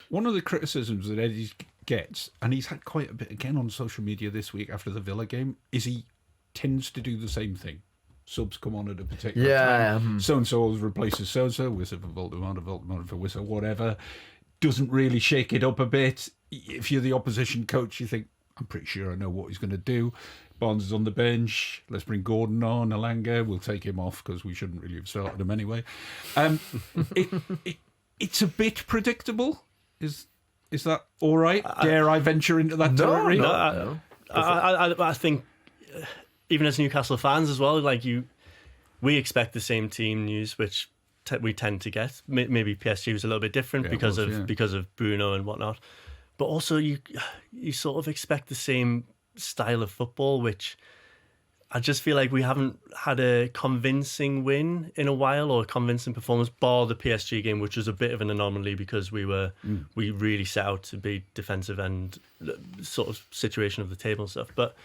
One of the criticisms that Eddie gets, and he's had quite a bit again on social media this week after the Villa game, is he tends to do the same thing. Subs come on at a particular time. So-and-so replaces so-and-so, Whistle for Voldemort for Whistle, whatever. Doesn't really shake it up a bit. If you're the opposition coach, you think, I'm pretty sure I know what he's going to do. Barnes is on the bench. Let's bring Gordon on. Alanga, we'll take him off because we shouldn't really have started him anyway. It's a bit predictable. Is that all right? Dare I venture into that territory? No. I think even as Newcastle fans as well, we expect the same team news, which we tend to get. Maybe PSG was a little bit different because of Bruno and whatnot, but also you sort of expect the same style of football, which I just feel like we haven't had a convincing win in a while, or a convincing performance, bar the PSG game, which was a bit of an anomaly because we really set out to be defensive and sort of situation of the table and stuff. But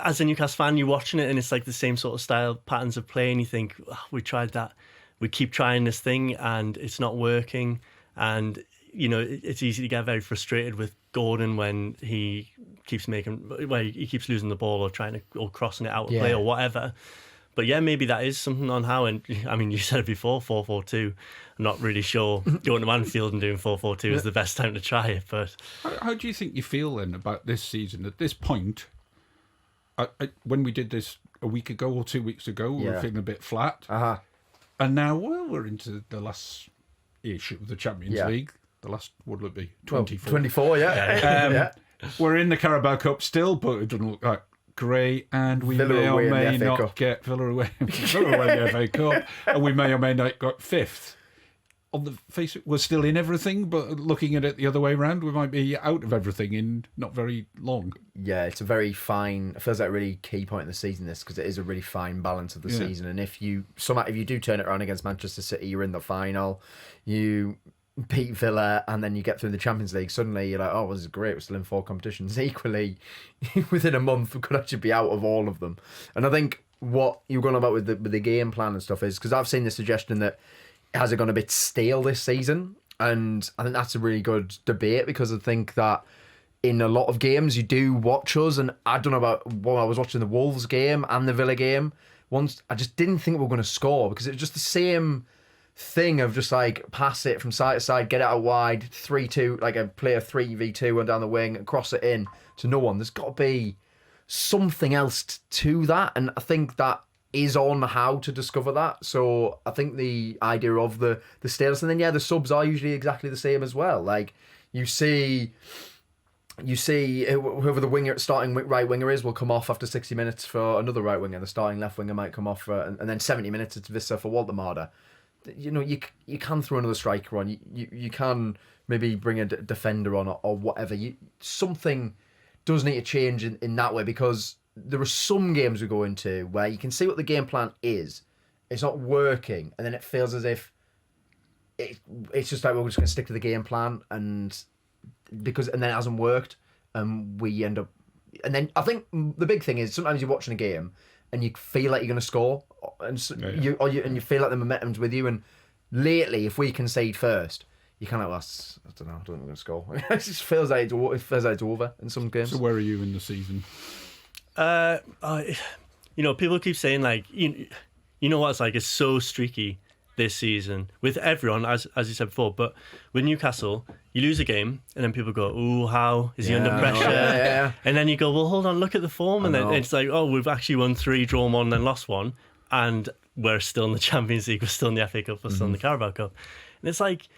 as a Newcastle fan, you're watching it and it's like the same sort of style patterns of play, and you think, we tried that, we keep trying this thing and it's not working. And it's easy to get very frustrated with Gordon when he keeps losing the ball or crossing it out of play or whatever. But yeah, maybe that is something on Howe. And I mean, you said it before, 4-4-2. I'm not really sure going to Anfield and doing 4-4-2 is the best time to try it. But how do you think you feel then about this season at this point? When we did this a week ago or 2 weeks ago, we were feeling a bit flat. And now, we're into the last ish of the Champions League. The last, what will it be? 24. 24, yeah. We're in the Carabao Cup still, but it doesn't look like great. And we may or may not get Villa away in the FA Cup. And we may or may not get fifth. On the face of it, we're still in everything, but looking at it the other way around, we might be out of everything in not very long. Yeah, it's a very fine, it feels like a really key point in the season, this, because it is a really fine balance of the season. And if you do turn it around against Manchester City, you're in the final, you beat Villa, and then you get through the Champions League, suddenly you're like, oh, well, this is great, we're still in 4 competitions. Equally, within a month, we could actually be out of all of them. And I think what you're going about with the game plan and stuff is, because I've seen the suggestion that has it gone a bit stale this season? And I think that's a really good debate, because I think that in a lot of games you do watch us, and I don't know about when I was watching the Wolves game and the Villa game, once I just didn't think we were going to score, because it was just the same thing of just like pass it from side to side, get it out wide, 3-2, like a player 3v2 and down the wing, cross it in to no one. There's got to be something else to that, and I think that is on how to discover that. So I think the idea of the status, and then the subs are usually exactly the same as well. Like you see whoever the starting right winger is will come off after 60 minutes for another right winger. The starting left winger might come off and then 70 minutes it's Vissa for Waldemar. You can throw another striker on. You can maybe bring a defender on or whatever. Something does need to change in that way, because there are some games we go into where you can see what the game plan is. It's not working, and then it feels as if it's just like we're just going to stick to the game plan, and then it hasn't worked, and we end up. And then I think the big thing is sometimes you're watching a game and you feel like you're going to score, and you feel like the momentum's with you. And lately, if we concede first, you kind of, I don't know, I don't think we're going to score. It just feels like it's over in some games. So where are you in the season? People keep saying like, you know what it's like, it's so streaky this season with everyone, as you said before, but with Newcastle, you lose a game and then people go, ooh, how is he under pressure? Yeah. And then you go, well, hold on, look at the form, and then it's like, oh, we've actually won 3, drawn 1, then lost 1, and we're still in the Champions League, we're still in the FA Cup, we're still in the Carabao Cup. And it's like,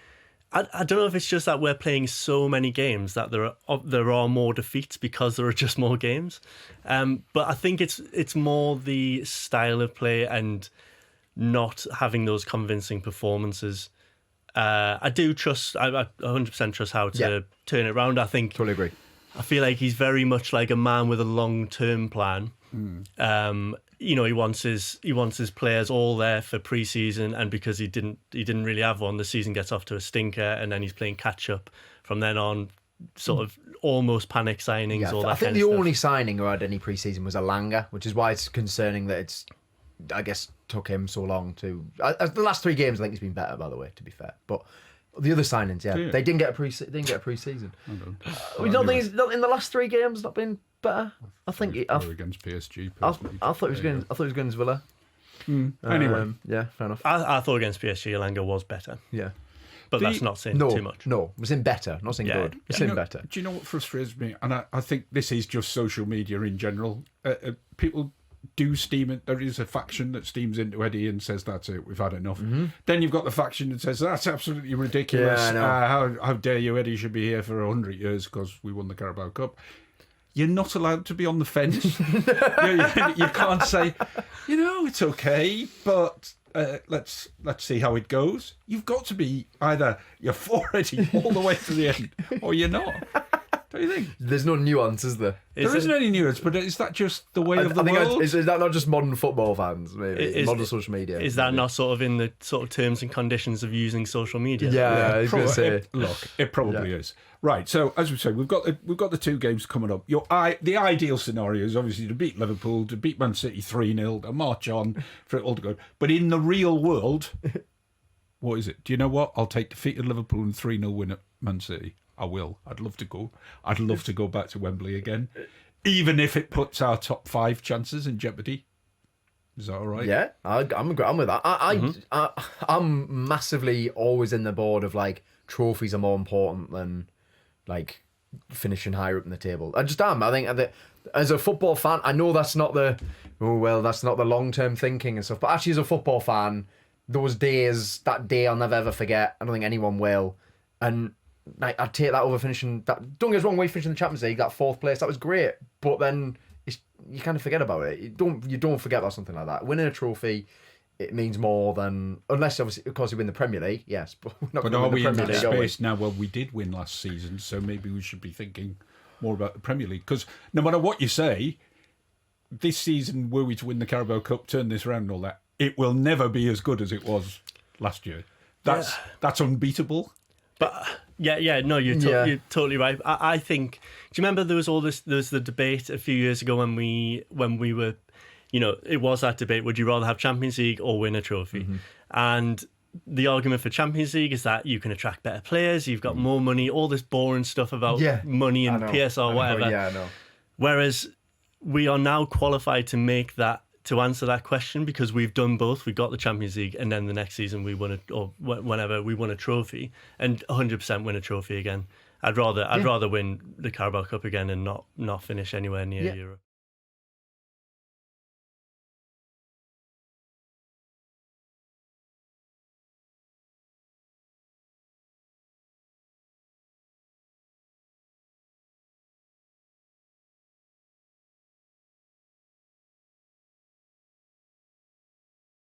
I don't know if it's just that we're playing so many games that there are more defeats because there are just more games. But I think it's more the style of play and not having those convincing performances. I do trust, I 100% trust Howe to turn it around. I think totally agree. I feel like he's very much like a man with a long-term plan. He wants his players all there for pre-season, and because he didn't really have one, the season gets off to a stinker, and then he's playing catch up from then on, sort of almost panic signings. All that. I think the only signing who had any pre-season was Alanga, which is why it's concerning that it's, I guess, took him so long to. The last 3 games, I think he's been better, by the way, to be fair. But The other signings, yeah. They didn't get a pre-season. We don't think it's in the last 3 games not been better. I think against PSG. I thought he was going to Villa. Anyway, yeah, fair enough. I thought against PSG, Elanga was better. Yeah. But that's not saying too much. No, it was in better, not saying good. It was in better. Do you know what frustrates me? And I think this is just social media in general. People do steam it. There is a faction that steams into Eddie and says, that's it, we've had enough. Then you've got the faction that says, that's absolutely ridiculous. How dare you, Eddie should be here for 100 years because we won the Carabao Cup. You're not allowed to be on the fence. you can't say, it's okay, but let's see how it goes. You've got to be either you're for Eddie all the way to the end, or you're not. Don't you think? There's no nuance, is there? There isn't any nuance, but is that just the way of the world? Is that not just modern football fans, maybe? Modern social media? Is that not sort of in the sort of terms and conditions of using social media? Yeah, I was going to say. Look, it probably is. Right, so as we say, we've got the 2 games coming up. The ideal scenario is obviously to beat Liverpool, to beat Man City 3-0, to march on for it all to go. But in the real world, what is it? Do you know what? I'll take defeated Liverpool and 3-0 win at Man City. I will. I'd love to go. I'd love to go back to Wembley again, even if it puts our top 5 chances in jeopardy. Is that all right? Yeah, I'm with that. I'm massively always in the board of like trophies are more important than like finishing higher up in the table. I just am. I think that as a football fan, I know that's not the long-term thinking and stuff. But actually, as a football fan, that day I'll never ever forget. I don't think anyone will. And I'd take that over finishing that. Don't get us wrong, we finishing the Champions League, that 4th place, that was great. But then you kind of forget about it. You don't forget about something like that. Winning a trophy, it means more than, unless obviously, of course, you win the Premier League. Yes, but we're not. But are we in that space now? Well, we did win last season, so maybe we should be thinking more about the Premier League. Because no matter what you say, this season, were we to win the Carabao Cup, turn this around and all that, it will never be as good as it was last year. That's unbeatable. But no, you're totally right. I think. Do you remember there was the debate a few years ago when we were, it was that debate: would you rather have Champions League or win a trophy? And the argument for Champions League is that you can attract better players, you've got more money, all this boring stuff about money and PSR, whatever. Yeah, I know. Whereas we are now qualified to answer that question because we've done both. We got the Champions League, and then the next season we won whenever we won a trophy, and 100% win a trophy again. I'd rather win the Carabao Cup again and not finish anywhere near Europe.